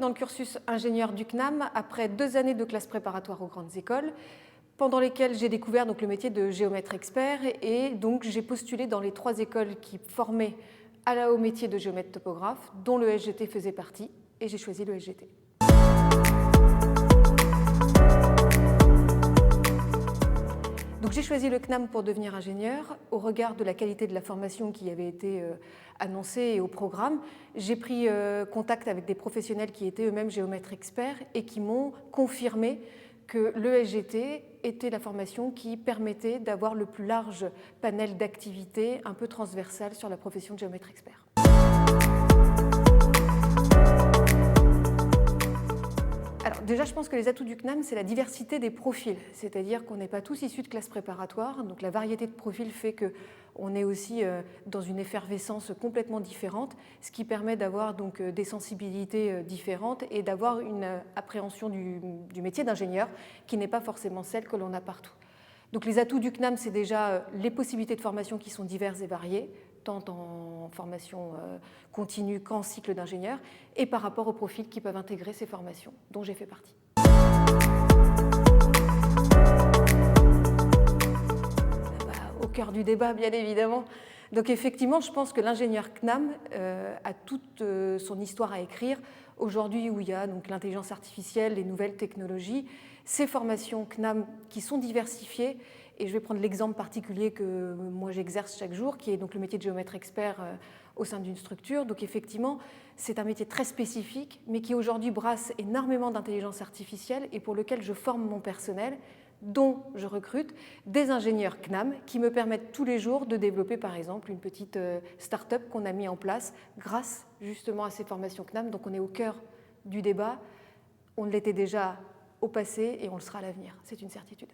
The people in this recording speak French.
dans le cursus ingénieur du CNAM après 2 années de classe préparatoire aux grandes écoles, pendant lesquelles j'ai découvert donc, le métier de géomètre expert et donc j'ai postulé dans les 3 écoles qui formaient au métier de géomètre topographe, dont le SGT faisait partie, et j'ai choisi le SGT. Donc j'ai choisi le CNAM pour devenir ingénieur. Au regard de la qualité de la formation qui avait été annoncée et au programme, j'ai pris contact avec des professionnels qui étaient eux-mêmes géomètres experts et qui m'ont confirmé que le SGT était la formation qui permettait d'avoir le plus large panel d'activités un peu transversales sur la profession de géomètre expert. Alors déjà, je pense que les atouts du CNAM, c'est la diversité des profils, c'est-à-dire qu'on n'est pas tous issus de classes préparatoires, donc la variété de profils fait qu'on est aussi dans une effervescence complètement différente, ce qui permet d'avoir donc des sensibilités différentes et d'avoir une appréhension du métier d'ingénieur qui n'est pas forcément celle que l'on a partout. Donc les atouts du CNAM, c'est déjà les possibilités de formation qui sont diverses et variées, tant en formation continue qu'en cycle d'ingénieur, et par rapport aux profils qui peuvent intégrer ces formations, dont j'ai fait partie. Au cœur du débat, bien évidemment. Donc effectivement, je pense que l'ingénieur CNAM a toute son histoire à écrire. Aujourd'hui, où il y a donc l'intelligence artificielle, les nouvelles technologies, ces formations CNAM qui sont diversifiées, et je vais prendre l'exemple particulier que moi j'exerce chaque jour, qui est donc le métier de géomètre expert au sein d'une structure. Donc effectivement, c'est un métier très spécifique, mais qui aujourd'hui brasse énormément d'intelligence artificielle et pour lequel je forme mon personnel, dont je recrute des ingénieurs CNAM qui me permettent tous les jours de développer par exemple une petite start-up qu'on a mis en place grâce justement à ces formations CNAM. Donc on est au cœur du débat, on l'était déjà au passé et on le sera à l'avenir, c'est une certitude.